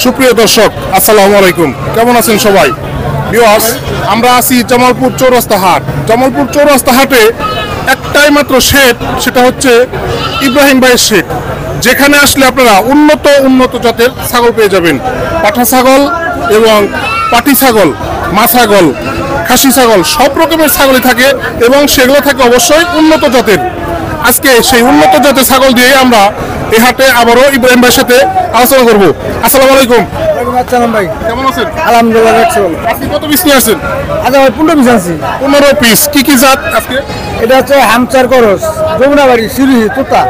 সুপ্রিয় দর্শক আসসালামু আলাইকুম, কেমন আছেন সবাই? ভিউয়ার্স, আমরা আছি জামালপুর চৌরাস্তা হাট। জামালপুর চৌরাস্তা হাটে একটাই মাত্র শেড, সেটা হচ্ছে ইব্রাহিম ভাইয়ের শেড, যেখানে আসলে আপনারা উন্নত জাতের ছাগল পেয়ে যাবেন। পাঠা ছাগল এবং পাটি ছাগল, মা ছাগল, খাসি ছাগল, সব রকমের ছাগলই থাকে এবং সেগুলো থাকে অবশ্যই উন্নত জাতের। আজকে সেই উন্নত জাতের ছাগল দিয়ে আমরা এই হাটে আবারও ইব্রাহিম ভাইয়ের সাথে আলোচনা করবো। আসসালামু আলাইকুম ভাই, কেমন আছেন? আলহামদুলিল্লাহ। আপনি কত পিস নিয়ে আসছেন? আচ্ছা ভাই, 15 পিস আনছি। 15 পিস। কি জাত আজকে? এটা হচ্ছে হামচার করস, যমুনাবাড়ি, সিঁড়ি, তোতা,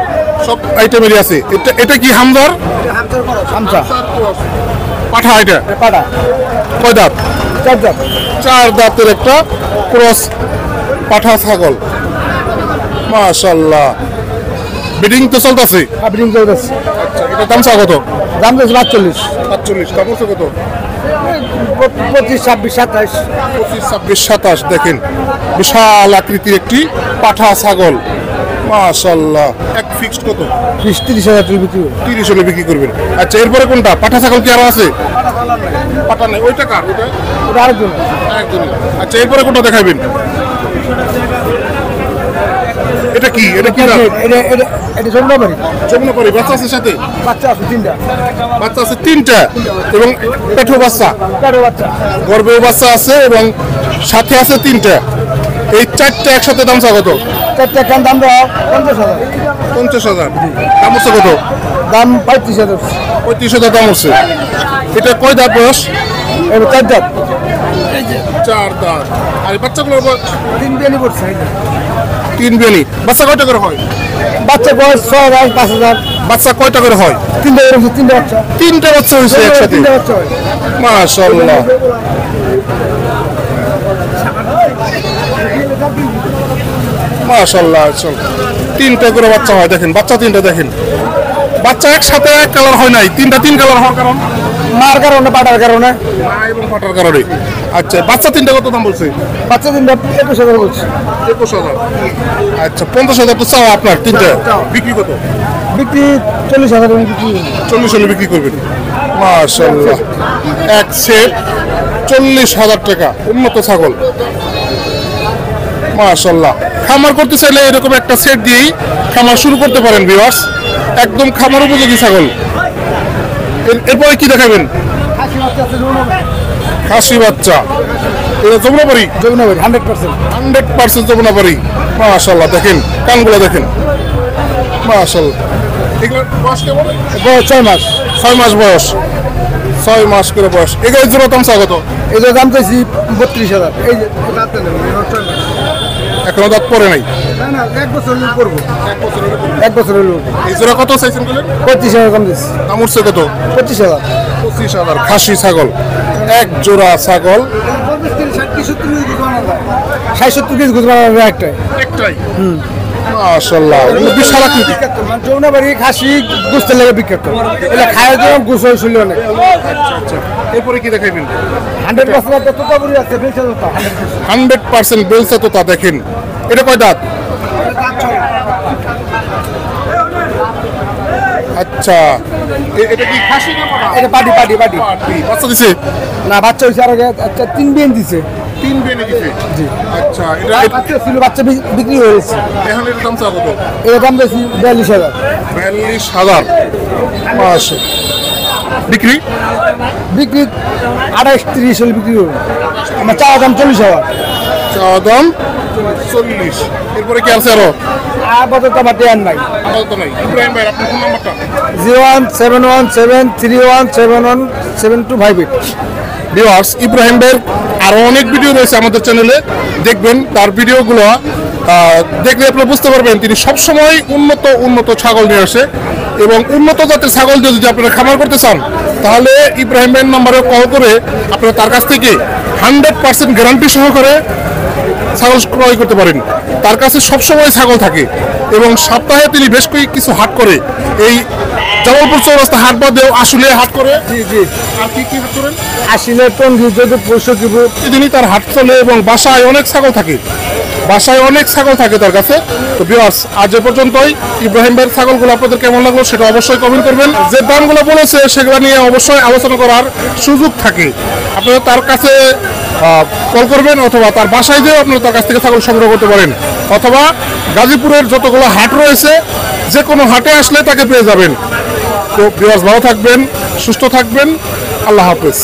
সব আইটেমেরই আছে। এটা কি হামদার? হামচার করস, হামচা পাঠা। এটা পাটা, কয় দাঁত? 4 দাঁত। 4 দাঁতের একটা ক্রস পাঠা ছাগল, মাশাআল্লাহ। বিডিং তো চলতেছে? ব্রিং চলতেছে। আচ্ছা, এটা দাম চা কত? দাম দিয়েছে 45। 45। দাম হচ্ছে কত? 25, 26, 27। 25, 26, 27। দেখেন, বিশাল আকৃতির একটি পাঠা ছাগল, মাশাআল্লাহ। এক ফিক্সড কত? 30,000 বিক্রি হবে। 30 হলে বিক্রি করবেন। আচ্ছা, এরপরে কোনটা? পাঠা ছাগল কি আরো আছে? পাঠা নেই, ওইটা কার? ওইটা এটা আরেকজন। একদম। আচ্ছা, এরপরে কোনটা দেখাবেন? এটা কি? এটা কি দাম? এটা যমুনাবাড়ি। যমুনাপাড়ি। বাচ্চা আছে সাথে? বাচ্চা আছে 3টা। বাচ্চা আছে 3টা এবং পেটও বাচ্চা, কারো বাচ্চা, গর্ভেও বাচ্চা আছে এবং সাথে আছে 3টা। এই 4টা একসাথে দাম চা কত? 4টা কান দাম দাও 50,000। 50,000। দাম হচ্ছে কত? দাম 35,000। 35,000 দাম হচ্ছে। এটা কয় দাঁত বয়স? এটা 4 দাঁত। 4 দাঁত। আর এই বাচ্চাগুলোর বয়স? 3 বেনি পড়ছে। 3 বেনি। বাচ্চা কয়টা করে হয়? বাচ্চা বয়স 6,000, 5,000। বাচ্চা কয়টা করে হয়? 3টা এরকম, 3টা বাচ্চা। 3টা বাচ্চা হয়েছে একসাথে, 3টা বাচ্চা হয়। মাশাআল্লাহ। মাশাআল্লাহ, 3টা করে বাচ্চা হয়। দেখেন, বাচ্চা 3টা। দেখেন, বাচ্চা একসাথে এক কালার হয় নাই, 3টা 3 কালার হওয়ার কারণ? মার কারণে, পাটার কারণে। মা এবং পাটার কারণে। আচ্ছা, বাচ্চা 3টা কত দাম বলছে? বাচ্চা 3টা 21,000 বলছে। 21,000। আচ্ছা, 50,000 তো চাও আপনার। 3টা বিক্রি কত? বিক্রি 40,000 বিক্রি। 40 হলে বিক্রি করবেন। মাশাআল্লাহ, এক সেট 40,000 টাকা। উন্নত ছাগল, মাশাআল্লাহ। খামার করতে চাইলে এরকম একটা সেট দিয়েই খামার শুরু করতে পারেন ভিউয়ার্স। একদম খামার উপযোগী ছাগল। এরপরে কি দেখাবেন? খাসি বাচ্চা। এটা যমুনাপাড়ি? যমুনাবাড়ি 100%। 100% যমুনাপাড়ি। মাশাআল্লাহ, দেখেন কানগুলো দেখেন, মাশাআল্লাহ। এগুলোর বয়স কেমন? বয়স 6 মাস। 6 মাস বয়স। 6 মাস করে বয়স। এগুলোর জোড়া দাম চা কত? এই যে দাম চাইছি 32,000। এই যে দাঁতে নেই, এখনো দাঁত পরে নাই। না না, 1 বছর হলে করবো। 1 বছর হলে এই জোড়া কত চাইছেন বলেন? 35,000 দাম দিচ্ছি। দাম উঠছে কত? 25,000। 25,000। খাসি ছাগল, এক জোড়া ছাগল। 60-70 কেজি গুজ বানাবে একটাই। মাশাআল্লাহ, বিশাল আকৃতি। যমুনাবাড়ি খাসি গুস্তের লেগে বিখ্যাত। এটা খায় তো গুছ হয়েছিল অনেক। আচ্ছা, এরপরে কি দেখাইবেন? 100% তোতাপুরি আছে, বেলচা তোতা। 100% বেলচা তোতা। দেখেন, এটা কয় দাঁত? আচ্ছা, এটা কি খাসি না পাঠা? এটা পাটি। বাচ্চা দিছে? না, বাচ্চা হয়েছে আর আগে। আচ্ছা, 3 বেন দিছে। 3 বেনে দিছে। জি। আচ্ছা, বাচ্চা ছিল, বাচ্চা বিক্রি হয়ে গেছে। এখন এর দাম চা কত? এর দাম বেশি 42,000। 42,000। মাশাআল্লাহ। বিক্রি 28-30 হলে বিক্রি হবে। আমার চাওয়া দাম 40,000। চাওয়া দাম 40। এরপরে কি আছে আরো? আপাতত আমার দেয়ার নাই। আপাতত নাই। ইব্রাহিম ভাই, আপনার ফোন নাম্বারটা? 0171731717258। ভিউয়ার্স, ইব্রাহিম ভাইয়ের আরো অনেক ভিডিও রয়েছে আমাদের চ্যানেলে, দেখবেন। তার ভিডিওগুলো দেখলে আপনি বুঝতে পারবেন তিনি সবসময় উন্নত ছাগল নিয়ে আসে এবং উন্নত জাতের ছাগল দিয়ে যদি আপনারা খামার করতে চান, তাহলে ইব্রাহিম ভাইয়ের নাম্বারে কল করে আপনারা তার কাছ থেকে 100% গ্যারান্টি সহকারে ছাগল ক্রয় করতে পারেন। তার কাছে সবসময় ছাগল থাকে এবং সপ্তাহে তিনি বেশ কিছু হাট করে। এই জামালপুর চৌরাস্তা হাট বাদেও আসলে হাট করে। জি। আর কি হাট করেন? আসলে টঙ্গী, যদি 65 প্রতিদিনই তার হাট চলে এবং বাসায় অনেক ছাগল থাকে। বাসায় অনেক ছাগল থাকে তার কাছে। তো ভিউয়ার্স আজ এ পর্যন্তই। ইব্রাহিম ভাইয়ের ছাগলগুলো আপনাদের কেমন লাগলো সেটা অবশ্যই কমেন্ট করবেন। যে দামগুলো বলেছে সেগুলো নিয়ে অবশ্যই আলোচনা করার সুযোগ থাকে। আপনারা তার কাছে কল করবেন অথবা তার বাসায় যেও আপনারা তার কাছ থেকে ছাগল সংগ্রহ করতে পারেন, অথবা গাজীপুরের যতগুলো হাট রয়েছে যে কোনো হাটে আসলে তাকে পেয়ে যাবেন। তো ভিউয়ার্স ভালো থাকবেন, সুস্থ থাকবেন, আল্লাহ হাফেজ।